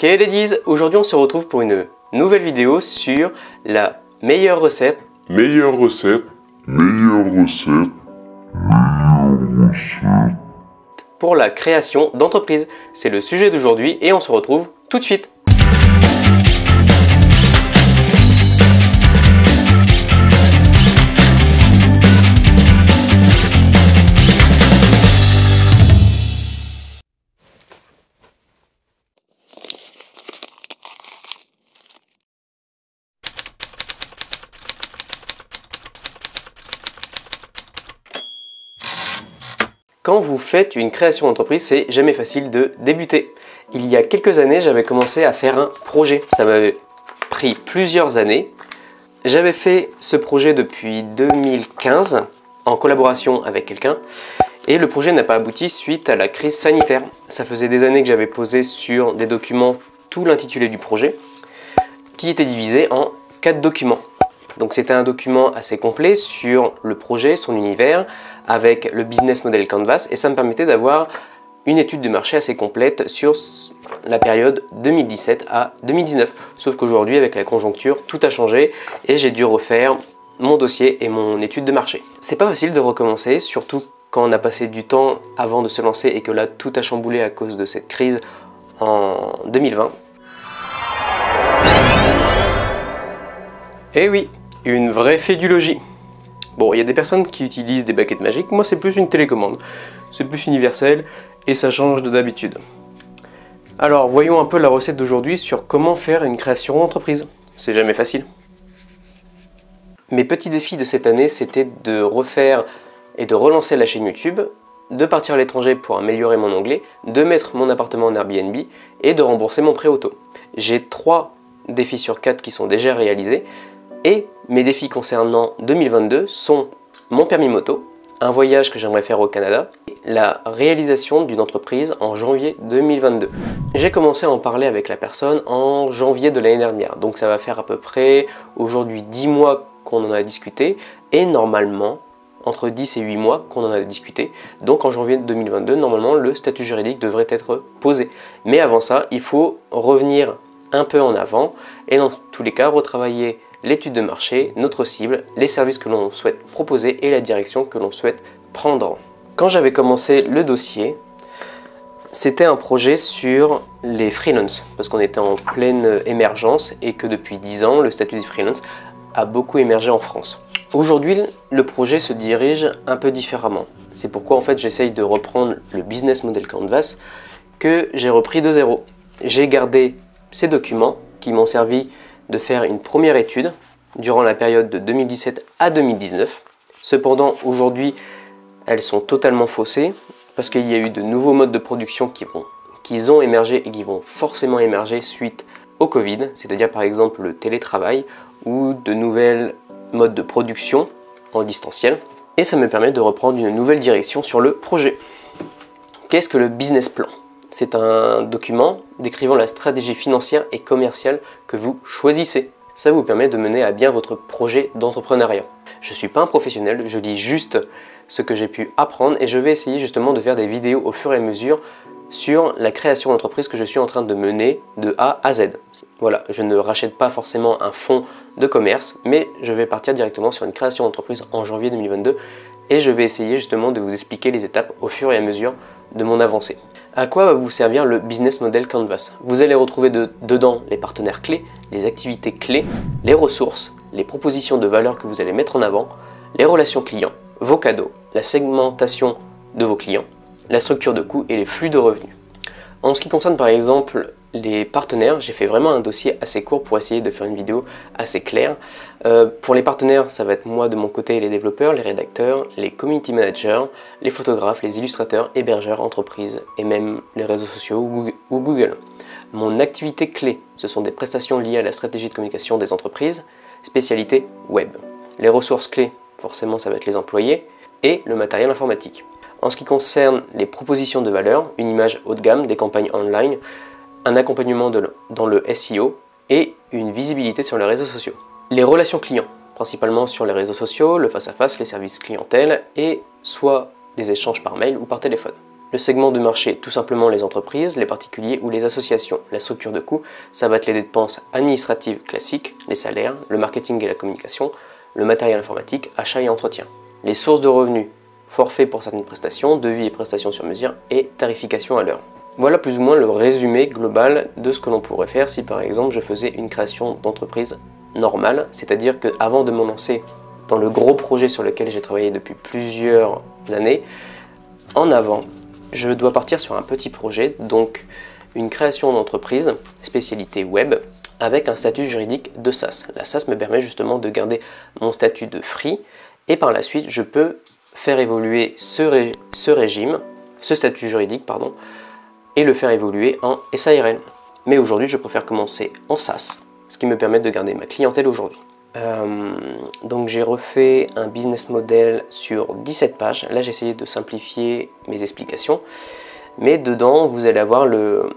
Ok les Diz, aujourd'hui on se retrouve pour une nouvelle vidéo sur la meilleure recette pour la création d'entreprise. C'est le sujet d'aujourd'hui et on se retrouve tout de suite. Quand vous faites une création d'entreprise, c'est jamais facile de débuter. Il y a quelques années, j'avais commencé à faire un projet. Ça m'avait pris plusieurs années. J'avais fait ce projet depuis 2015 en collaboration avec quelqu'un et le projet n'a pas abouti suite à la crise sanitaire. Ça faisait des années que j'avais posé sur des documents tout l'intitulé du projet qui était divisé en 4 documents. Donc c'était un document assez complet sur le projet, son univers, avec le business model Canvas, et ça me permettait d'avoir une étude de marché assez complète sur la période 2017 à 2019. Sauf qu'aujourd'hui, avec la conjoncture, tout a changé et j'ai dû refaire mon dossier et mon étude de marché. C'est pas facile de recommencer, surtout quand on a passé du temps avant de se lancer et que là, tout a chamboulé à cause de cette crise en 2020. Et oui, une vraie fédulogie. Bon, il y a des personnes qui utilisent des baguettes magiques, moi c'est plus une télécommande. C'est plus universel et ça change de d'habitude. Alors, voyons un peu la recette d'aujourd'hui sur comment faire une création d'entreprise. C'est jamais facile. Mes petits défis de cette année, c'était de refaire et de relancer la chaîne YouTube, de partir à l'étranger pour améliorer mon anglais, de mettre mon appartement en Airbnb et de rembourser mon prêt auto. J'ai 3 défis sur 4 qui sont déjà réalisés. Et mes défis concernant 2022 sont mon permis moto, un voyage que j'aimerais faire au Canada, et la réalisation d'une entreprise en janvier 2022. J'ai commencé à en parler avec la personne en janvier de l'année dernière, donc ça va faire à peu près aujourd'hui 10 mois qu'on en a discuté, et normalement entre 10 et 8 mois qu'on en a discuté, donc en janvier 2022, normalement le statut juridique devrait être posé. Mais avant ça, il faut revenir un peu en avant, et dans tous les cas retravailler l'étude de marché, notre cible, les services que l'on souhaite proposer et la direction que l'on souhaite prendre. Quand j'avais commencé le dossier, c'était un projet sur les freelances, parce qu'on était en pleine émergence et que depuis 10 ans, le statut des freelances a beaucoup émergé en France. Aujourd'hui, le projet se dirige un peu différemment. C'est pourquoi en fait j'essaye de reprendre le business model Canvas que j'ai repris de zéro. J'ai gardé ces documents qui m'ont servi de faire une première étude durant la période de 2017 à 2019. Cependant, aujourd'hui, elles sont totalement faussées parce qu'il y a eu de nouveaux modes de production qui ont émergé et qui vont forcément émerger suite au Covid, c'est-à-dire par exemple le télétravail ou de nouvelles modes de production en distanciel. Et ça me permet de reprendre une nouvelle direction sur le projet. Qu'est-ce que le business plan ? C'est un document décrivant la stratégie financière et commerciale que vous choisissez. Ça vous permet de mener à bien votre projet d'entrepreneuriat. Je ne suis pas un professionnel, je lis juste ce que j'ai pu apprendre et je vais essayer justement de faire des vidéos au fur et à mesure sur la création d'entreprise que je suis en train de mener de A à Z. Voilà, je ne rachète pas forcément un fonds de commerce, mais je vais partir directement sur une création d'entreprise en janvier 2022 et je vais essayer justement de vous expliquer les étapes au fur et à mesure de mon avancée. À quoi va vous servir le business model Canvas? Vous allez retrouver dedans les partenaires clés, les activités clés, les ressources, les propositions de valeur que vous allez mettre en avant, les relations clients, vos cadeaux, la segmentation de vos clients, la structure de coûts et les flux de revenus. En ce qui concerne par exemple les partenaires, j'ai fait vraiment un dossier assez court pour essayer de faire une vidéo assez claire. Pour les partenaires, ça va être moi de mon côté, les développeurs, les rédacteurs, les community managers, les photographes, les illustrateurs, hébergeurs, entreprises et même les réseaux sociaux ou Google. Mon activité clé, ce sont des prestations liées à la stratégie de communication des entreprises, spécialité web. Les ressources clés, forcément ça va être les employés et le matériel informatique. En ce qui concerne les propositions de valeur, une image haut de gamme, des campagnes online, un accompagnement dans le SEO et une visibilité sur les réseaux sociaux. Les relations clients, principalement sur les réseaux sociaux, le face-à-face, les services clientèle et soit des échanges par mail ou par téléphone. Le segment de marché, tout simplement les entreprises, les particuliers ou les associations. La structure de coût, ça va être les dépenses administratives classiques, les salaires, le marketing et la communication, le matériel informatique, achat et entretien. Les sources de revenus, forfait pour certaines prestations, devis et prestations sur mesure et tarification à l'heure. Voilà plus ou moins le résumé global de ce que l'on pourrait faire si par exemple je faisais une création d'entreprise normale, c'est-à-dire qu'avant de me lancer dans le gros projet sur lequel j'ai travaillé depuis plusieurs années, en avant, je dois partir sur un petit projet, donc une création d'entreprise, spécialité web, avec un statut juridique de SaaS. La SaaS me permet justement de garder mon statut de free, et par la suite, je peux faire évoluer ce régime, ce statut juridique, pardon, et le faire évoluer en SARL. Mais aujourd'hui, je préfère commencer en SaaS, ce qui me permet de garder ma clientèle aujourd'hui. Donc j'ai refait un business model sur 17 pages. Là j'ai essayé de simplifier mes explications, mais dedans vous allez avoir le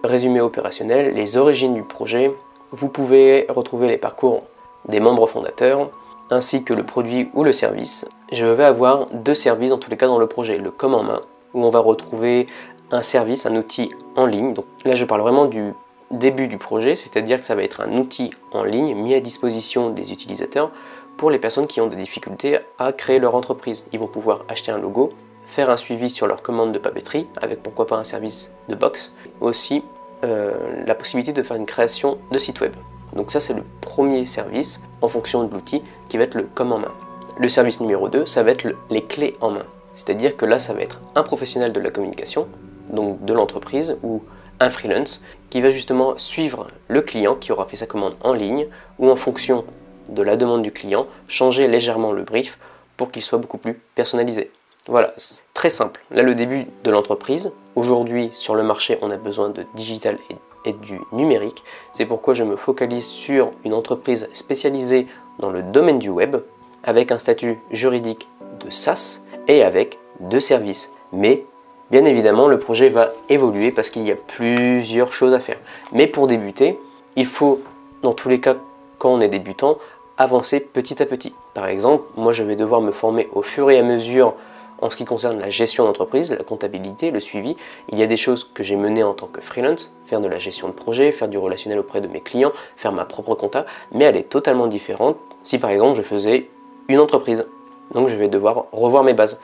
résumé opérationnel, les origines du projet. Vous pouvez retrouver les parcours des membres fondateurs ainsi que le produit ou le service. Je vais avoir deux services dans tous les cas dans le projet, le com en main où on va retrouver un service, un outil en ligne. Donc là je parle vraiment du début du projet, c'est-à-dire que ça va être un outil en ligne mis à disposition des utilisateurs pour les personnes qui ont des difficultés à créer leur entreprise. Ils vont pouvoir acheter un logo, faire un suivi sur leur commande de papeterie, avec pourquoi pas un service de box, aussi la possibilité de faire une création de site web. Donc ça c'est le premier service en fonction de l'outil qui va être le com en main. Le service numéro 2, ça va être les clés en main, c'est-à-dire que là ça va être un professionnel de la communication, donc de l'entreprise, ou un freelance qui va justement suivre le client qui aura fait sa commande en ligne ou en fonction de la demande du client, changer légèrement le brief pour qu'il soit beaucoup plus personnalisé. Voilà, très simple. Là, le début de l'entreprise. Aujourd'hui, sur le marché, on a besoin de digital et du numérique. C'est pourquoi je me focalise sur une entreprise spécialisée dans le domaine du web avec un statut juridique de SaaS et avec deux services. Mais bien évidemment, le projet va évoluer parce qu'il y a plusieurs choses à faire. Mais pour débuter, il faut, dans tous les cas, quand on est débutant, avancer petit à petit. Par exemple, moi je vais devoir me former au fur et à mesure en ce qui concerne la gestion d'entreprise, la comptabilité, le suivi. Il y a des choses que j'ai menées en tant que freelance, faire de la gestion de projet, faire du relationnel auprès de mes clients, faire ma propre compta, mais elle est totalement différente si par exemple je faisais une entreprise. Donc je vais devoir revoir mes bases.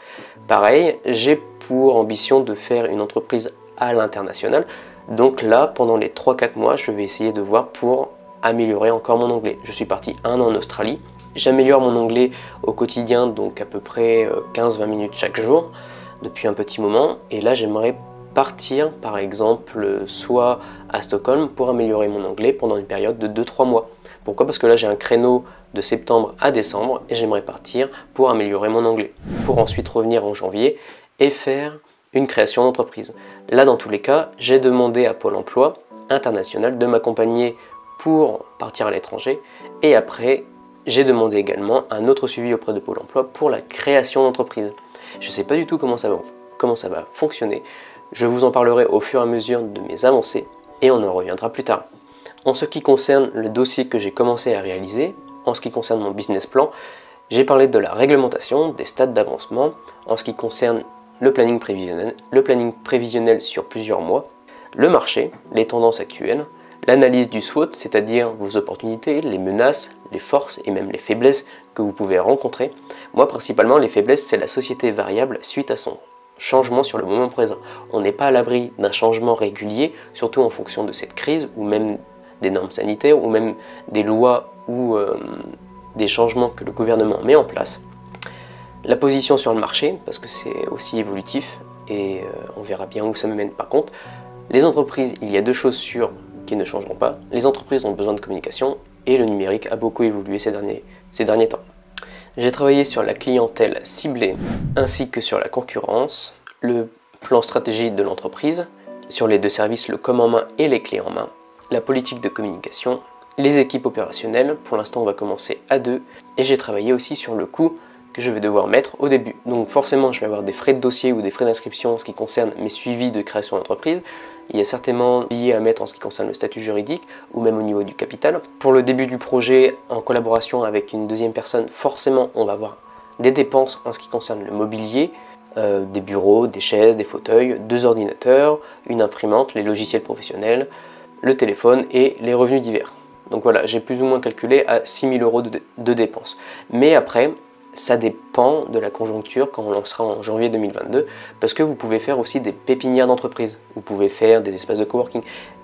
Pareil, j'ai pour ambition de faire une entreprise à l'international. Donc là, pendant les 3-4 mois, je vais essayer de voir pour améliorer encore mon anglais. Je suis parti 1 an en Australie. J'améliore mon anglais au quotidien, donc à peu près 15-20 minutes chaque jour, depuis un petit moment. Et là, j'aimerais partir, par exemple, soit à Stockholm pour améliorer mon anglais pendant une période de 2-3 mois. Pourquoi? Parce que là, j'ai un créneau de septembre à décembre et j'aimerais partir pour améliorer mon anglais. Pour ensuite revenir en janvier et faire une création d'entreprise. Là, dans tous les cas, j'ai demandé à Pôle emploi international de m'accompagner pour partir à l'étranger. Et après, j'ai demandé également un autre suivi auprès de Pôle emploi pour la création d'entreprise. Je ne sais pas du tout comment ça va fonctionner. Je vous en parlerai au fur et à mesure de mes avancées et on en reviendra plus tard. En ce qui concerne le dossier que j'ai commencé à réaliser, en ce qui concerne mon business plan, j'ai parlé de la réglementation, des stades d'avancement, en ce qui concerne le planning prévisionnel sur plusieurs mois, le marché, les tendances actuelles, l'analyse du SWOT, c'est-à-dire vos opportunités, les menaces, les forces et même les faiblesses que vous pouvez rencontrer. Moi, principalement, les faiblesses, c'est la société variable suite à son changement sur le moment présent. On n'est pas à l'abri d'un changement régulier, surtout en fonction de cette crise ou même des normes sanitaires ou même des lois ou des changements que le gouvernement met en place. La position sur le marché, parce que c'est aussi évolutif et on verra bien où ça me mène par contre. Les entreprises, il y a deux choses sûres qui ne changeront pas. Les entreprises ont besoin de communication et le numérique a beaucoup évolué ces derniers temps. J'ai travaillé sur la clientèle ciblée ainsi que sur la concurrence, le plan stratégique de l'entreprise, sur les deux services, le com en main et les clés en main, la politique de communication, les équipes opérationnelles. Pour l'instant, on va commencer à 2 et j'ai travaillé aussi sur le coût que je vais devoir mettre au début. Donc forcément, je vais avoir des frais de dossier ou des frais d'inscription en ce qui concerne mes suivis de création d'entreprise. Il y a certainement des billets à mettre en ce qui concerne le statut juridique ou même au niveau du capital. Pour le début du projet, en collaboration avec une deuxième personne, forcément, on va avoir des dépenses en ce qui concerne le mobilier, des bureaux, des chaises, des fauteuils, 2 ordinateurs, une imprimante, les logiciels professionnels, le téléphone et les revenus divers. Donc voilà, j'ai plus ou moins calculé à 6 000 € de dépenses. Mais après, ça dépend de la conjoncture quand on lancera en janvier 2022, parce que vous pouvez faire aussi des pépinières d'entreprise, vous pouvez faire des espaces de coworking,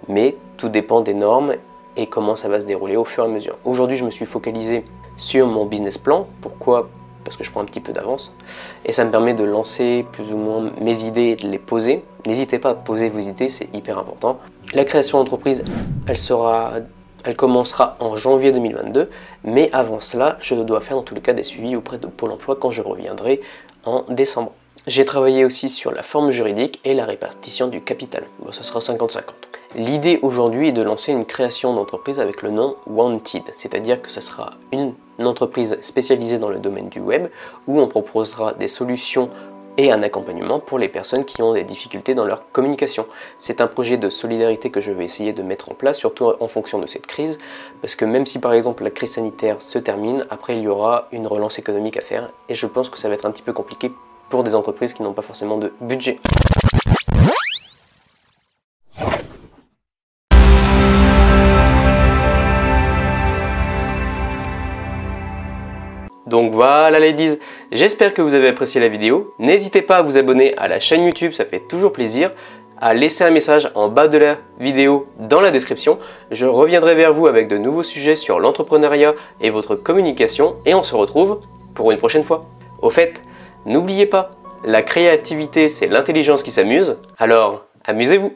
mais tout dépend des normes et comment ça va se dérouler au fur et à mesure. Aujourd'hui, je me suis focalisé sur mon business plan. Pourquoi ? Parce que je prends un petit peu d'avance et ça me permet de lancer plus ou moins mes idées et de les poser. N'hésitez pas à poser vos idées, c'est hyper important. La création d'entreprise, elle commencera en janvier 2022, mais avant cela, je dois faire dans tous les cas des suivis auprès de Pôle emploi quand je reviendrai en décembre. J'ai travaillé aussi sur la forme juridique et la répartition du capital. Bon, ça sera 50-50. L'idée aujourd'hui est de lancer une création d'entreprise avec le nom Wanted, c'est-à-dire que ça sera une entreprise spécialisée dans le domaine du web où on proposera des solutions et un accompagnement pour les personnes qui ont des difficultés dans leur communication. C'est un projet de solidarité que je vais essayer de mettre en place, surtout en fonction de cette crise, parce que même si par exemple la crise sanitaire se termine, après il y aura une relance économique à faire, et je pense que ça va être un petit peu compliqué pour des entreprises qui n'ont pas forcément de budget. Donc voilà ladies, j'espère que vous avez apprécié la vidéo. N'hésitez pas à vous abonner à la chaîne YouTube, ça fait toujours plaisir. À laisser un message en bas de la vidéo dans la description. Je reviendrai vers vous avec de nouveaux sujets sur l'entrepreneuriat et votre communication et on se retrouve pour une prochaine fois. Au fait, n'oubliez pas, la créativité c'est l'intelligence qui s'amuse, alors amusez-vous!